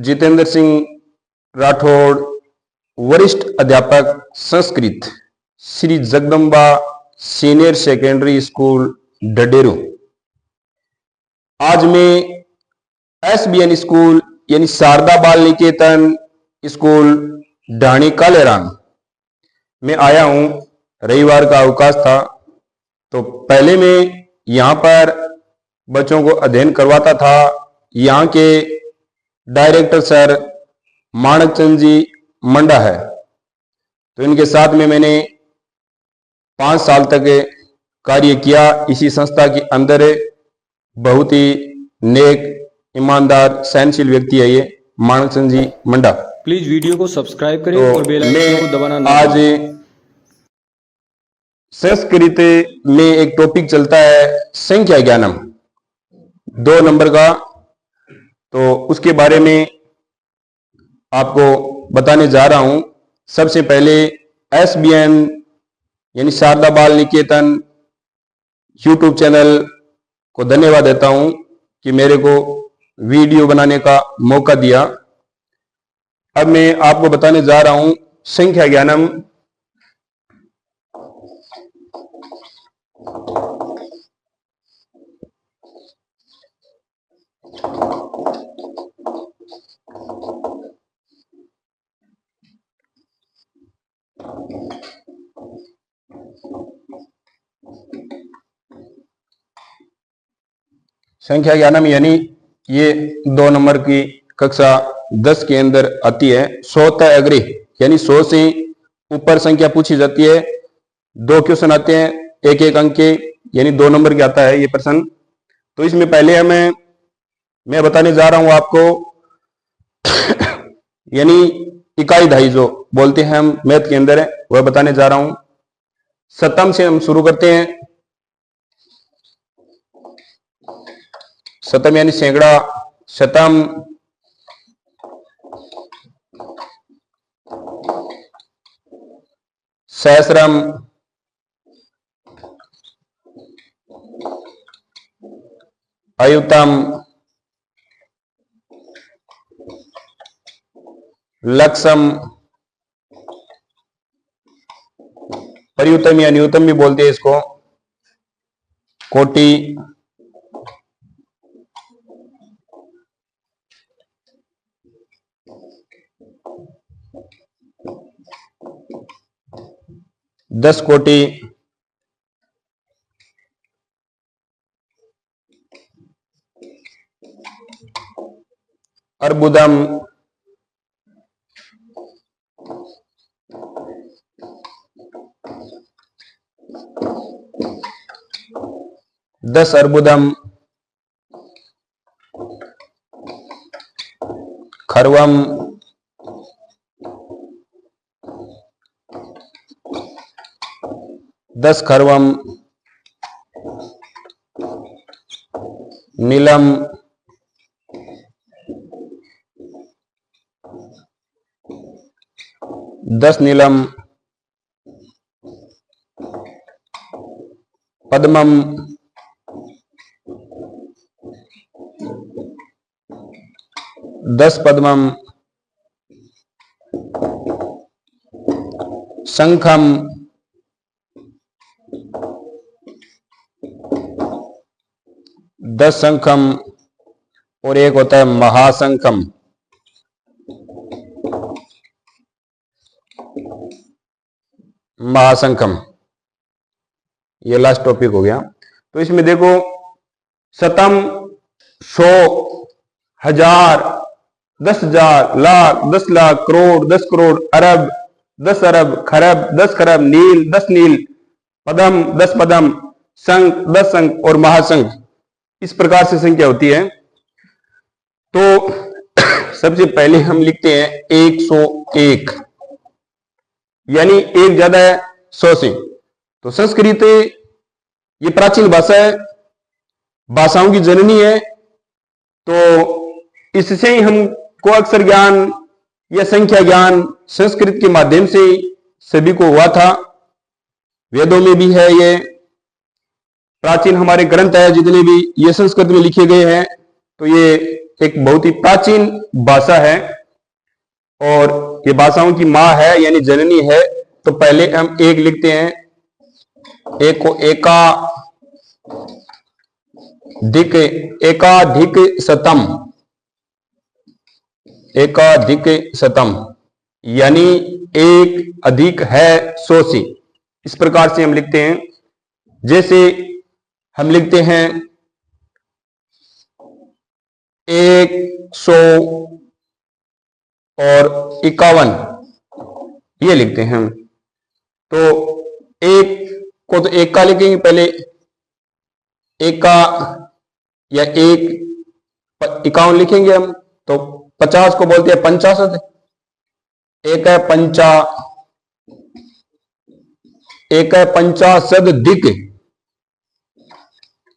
जितेंद्र सिंह राठौड़, वरिष्ठ अध्यापक Sanskrit, Shri Jagdamba senior secondary school Dhaderu. आज मैं SBN स्कूल यानी शारदा बाल निकेतन स्कूल ढाणी कालेरान में आया हूं। रविवार का अवकाश था तो पहले मैं यहां पर बच्चों को अध्ययन करवाता था। यहाँ के डायरेक्टर सर माणकचंद जी मंडा है, तो इनके साथ में मैंने 5 साल तक कार्य किया। इसी संस्था के अंदर बहुत ही नेक, ईमानदार, सहनशील व्यक्ति है ये माणकचंद जी मंडा। प्लीज वीडियो को सब्सक्राइब करें तो और बेल आइकन को दबाना ना आज संस्कृत में एक टॉपिक चलता है संख्या ज्ञानम 2 नंबर का, तो उसके बारे में आपको बताने जा रहा हूं। सबसे पहले SBN यानी शारदा बाल निकेतन YouTube चैनल को धन्यवाद देता हूं कि मेरे को वीडियो बनाने का मौका दिया। अब मैं आपको बताने जा रहा हूं संख्या ज्ञानम। संख्या ज्ञानम यानी ये 2 नंबर की कक्षा 10 के अंदर आती है। 100 तक अग्रे यानी 100 से ऊपर संख्या पूछी जाती है। 2 क्वेश्चन आते हैं, एक एक अंक के, यानी 2 नंबर के आता है ये प्रश्न। तो इसमें पहले मैं बताने जा रहा हूं आपको यानी इकाई दहाई जो बोलते हैं हम मैथ के अंदर है, वह बताने जा रहा हूं। शतम से हम शुरू करते हैं। शतम यानी सैकड़ा, शतम, सहस्रम, अयुतम, लक्षम, परियुतम या न्यूतम भी बोलते हैं इसको, कोटि, दस कोटि, अर्बुदम, दस अर्बुदम, खर्वम, दस खर्वम, नीलम, दस नीलम, पद्मम, दस पद्मम, शंखम, दस शंखम, और एक होता है महाशंखम। महाशंखम ये लास्ट टॉपिक हो गया। तो इसमें देखो शतम, 100, 1000, 10,000, लाख, 10 लाख, करोड़, 10 करोड़, अरब, 10 अरब, खरब, 10 खरब, नील, 10 नील, पदम, 10 पदम, शंख, 10 शंख और महाशंख। इस प्रकार से संख्या होती है। तो सबसे पहले हम लिखते हैं 101, यानी 1 ज्यादा है 100 से। तो संस्कृत ये प्राचीन भाषा है, भाषाओं की जननी है, तो इससे ही हमको अक्षर ज्ञान या संख्या ज्ञान संस्कृत के माध्यम से सभी को हुआ था। वेदों में भी है, ये प्राचीन हमारे ग्रंथ है जितने भी ये संस्कृत में लिखे गए हैं, तो ये एक बहुत ही प्राचीन भाषा है और ये भाषाओं की माँ है यानी जननी है। तो पहले हम एक लिखते हैं, एक को एकाधिक, एकाधिक शतम, एकाधिक शतम यानी एक अधिक है 100 से। इस प्रकार से हम लिखते हैं। जैसे हम लिखते हैं 100 और 51, ये लिखते हैं हम। तो एक को तो एक का लिखेंगे पहले, एक का या एक 51 लिखेंगे हम। तो 50 को बोलते हैं 50, एक है पंचाशदिक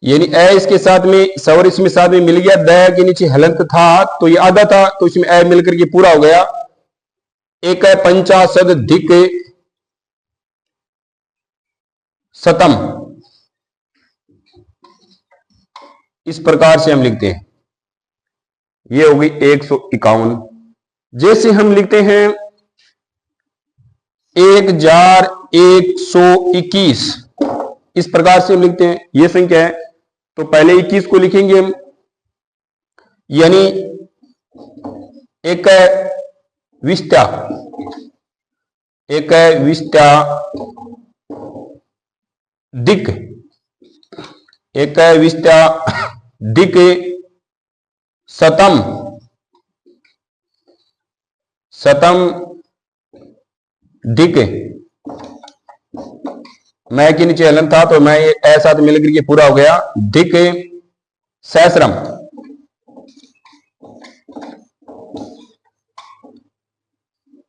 यानी ए इसके साथ में सवर इसमें साथ में मिल गया, द के नीचे हलंत था तो ये आधा था तो इसमें ए मिलकर के पूरा हो गया। एक है पंचाशदिक शतम, इस प्रकार से हम लिखते हैं। ये होगी 151। जैसे हम लिखते हैं 1121, इस प्रकार से हम लिखते हैं। यह संख्या है तो पहले 21 को लिखेंगे हम, यानी एक विस्त्या, एक विस्त्या दिक, एक विस्त्या दिक शतम, शतम दिक, मैं के नीचे हलन था तो मैं ऐसा तो मिलकर के पूरा हो गया, दिक सहस्रम।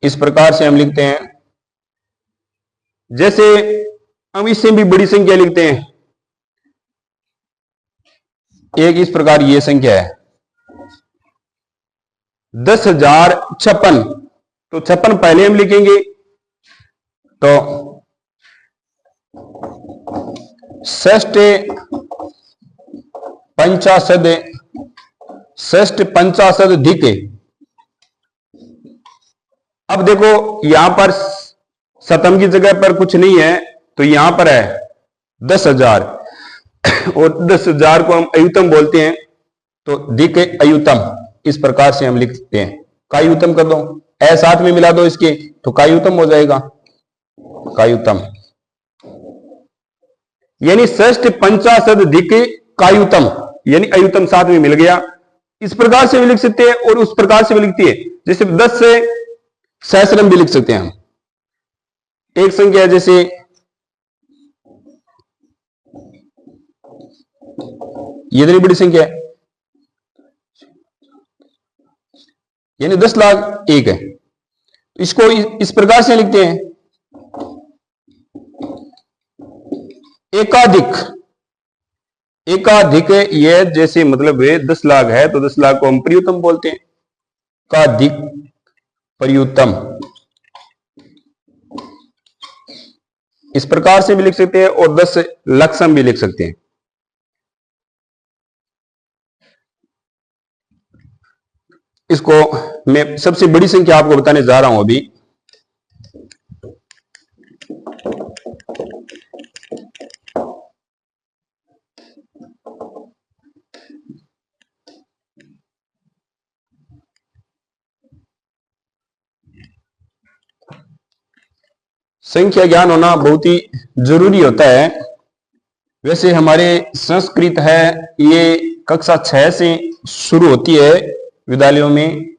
इस प्रकार से हम लिखते हैं। जैसे हम इससे भी बड़ी संख्या लिखते हैं, एक इस प्रकार ये संख्या है 10,056। तो 56 पहले हम लिखेंगे तो षष्ठ पंचाशद धिक। अब देखो यहां पर शतम की जगह पर कुछ नहीं है तो यहां पर है 10,000 और 10,000 को हम अयुतम बोलते हैं तो धिक अयुतम, इस प्रकार से हम लिखते हैं। कायुतम कर दो, ए साथ में मिला दो इसके तो कायुतम हो जाएगा, कायुतम यानी षष्ठ पंचाशद धिक कायुतम यानी अयुतम साथ में मिल गया। इस प्रकार से भी लिख सकते हैं और उस प्रकार से भी लिखती है। जैसे 10 से सहस्रम भी लिख सकते हैं हम। एक संख्या है जैसे ये इतनी बड़ी संख्या है यानी 10 लाख एक है, इसको इस प्रकार से लिखते हैं एकाधिक। एकाधिक ये जैसे मतलब 10 लाख है तो 10 लाख को हम प्रयुतम बोलते हैं, एकाधिक प्रयुतम। इस प्रकार से भी लिख सकते हैं और 10 लक्षम भी लिख सकते हैं। इसको मैं सबसे बड़ी संख्या आपको बताने जा रहा हूं अभी। संख्या ज्ञान होना बहुत ही जरूरी होता है। वैसे हमारे संस्कृत है ये कक्षा 6 से शुरू होती है विद्यालयों में,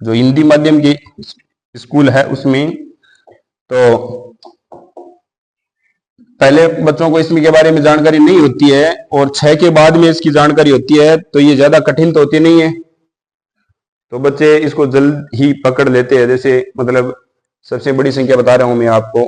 जो हिंदी माध्यम के स्कूल है उसमें। तो पहले बच्चों को इसमें के बारे में जानकारी नहीं होती है और 6 के बाद में इसकी जानकारी होती है तो ये ज्यादा कठिन तो होती नहीं है, तो बच्चे इसको जल्द ही पकड़ लेते हैं। जैसे मतलब सबसे बड़ी संख्या बता रहा हूं मैं आपको,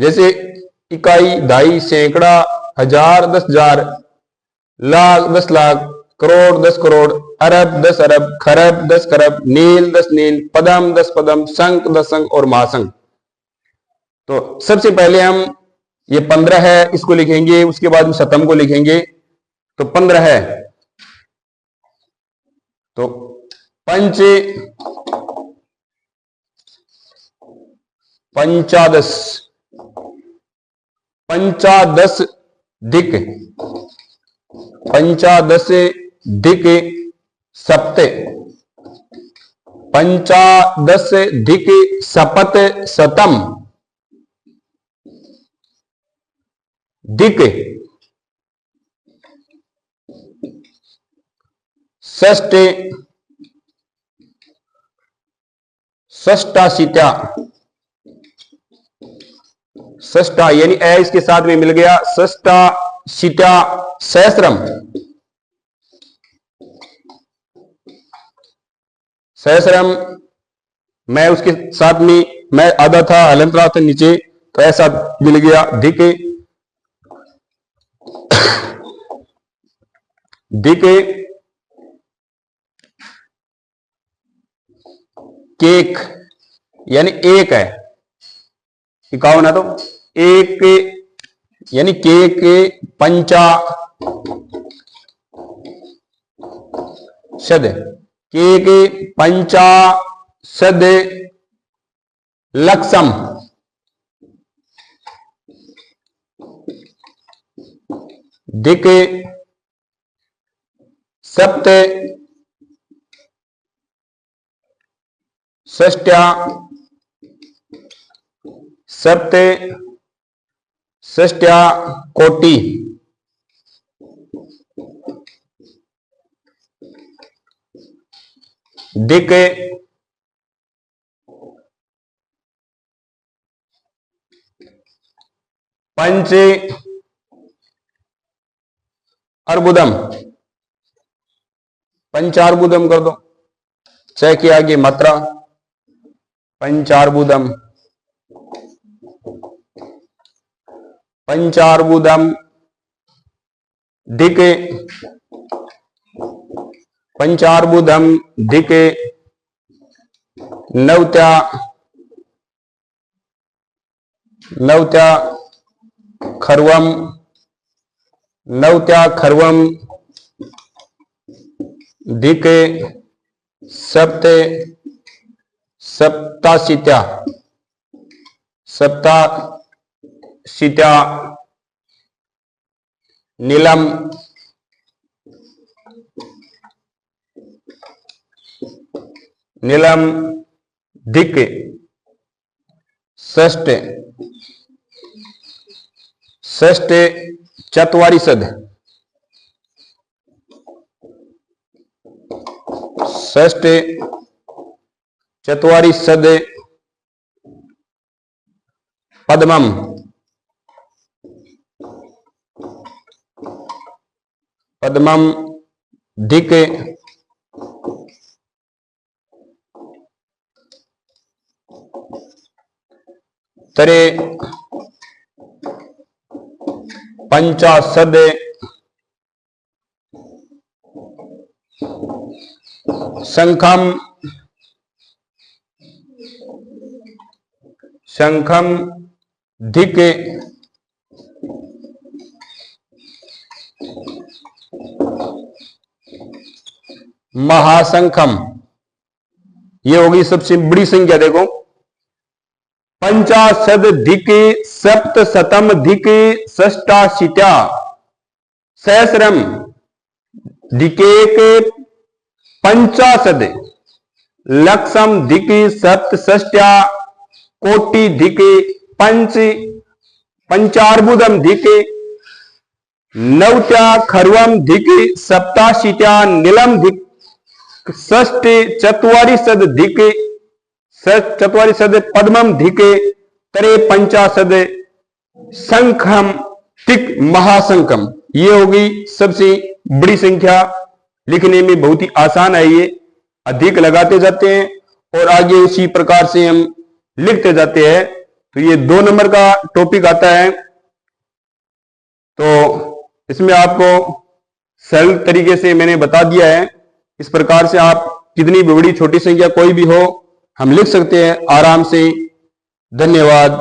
जैसे इकाई, दहाई, सैकड़ा, हजार, 10,000, लाख, 10 लाख, करोड़, 10 करोड़, अरब, 10 अरब, खरब, 10 खरब, नील, 10 नील, पदम, 10 पदम, शंख, 10 शंख और महाशंख। तो सबसे पहले हम ये 15 है, इसको लिखेंगे, उसके बाद में शतम को लिखेंगे। तो 15 है तो पंचादश, पंचादश दिक, पंचादश दिक सप्त, पंचादश दिक सपत शतम, दिक षष्ठ, षष्टाशीत्या, षष्टा यानी ए इसके साथ में मिल गया, षष्टाशीत्या सहस्रम, सहस्रम मैं उसके साथ में मैं आधा था, हलंतरा था नीचे, तो ऐसा मिल गया। दिक, दिक केक यानी एक है, 51 है तो एक यानी केक, पंचा शद, केक पंचा शद लक्षम, दिक सप्त षष्ट्या, सप्त षष्ट्या कोटि, दिक पंच अर्बुदम, पंचार्बुदम कर दो, छह के आगे मात्रा, पंचार्बुदम, पंचार्बुदम, दिक, पंचार्बुदम दिक नवत्या, नवत्या खर्वम, नवत्या खर्वम, दिक सप्त, सप्ताशीत्या, सप्ताशीत्या नीलम, नीलम, दिक षष्ठ, षष्ठ चत्वारिशद, षष्ठ चत्वारिशद पद्मम, पद्मम दिक तरे पंचाशद शंखम, शंखम दिक महाशंखम। ये होगी सबसे बड़ी संख्या, देखो पंचाशद दिक सप्त शतम दिक षष्टाशीत्या सहस्रम दिकेक पंचाशद लक्षम दिक सप्त षष्ट्या कोटि दिक पंचार्बुदम दिक नवत्या खर्वम दिक सप्ताशीत्या नीलम दिक षष्ठ चत्वारिशद दिक चत्वारिशद पद्मम दिक तरे पंचाशद शंखम दिक महाशंखम। ये होगी सबसे बड़ी संख्या, लिखने में बहुत ही आसान है, ये अधिक लगाते जाते हैं और आगे उसी प्रकार से हम लिखते जाते हैं तो ये 2 नंबर का टॉपिक आता है। तो इसमें आपको सरल तरीके से मैंने बता दिया है। इस प्रकार से आप कितनी भी बड़ी छोटी संख्या कोई भी हो हम लिख सकते हैं आराम से। धन्यवाद।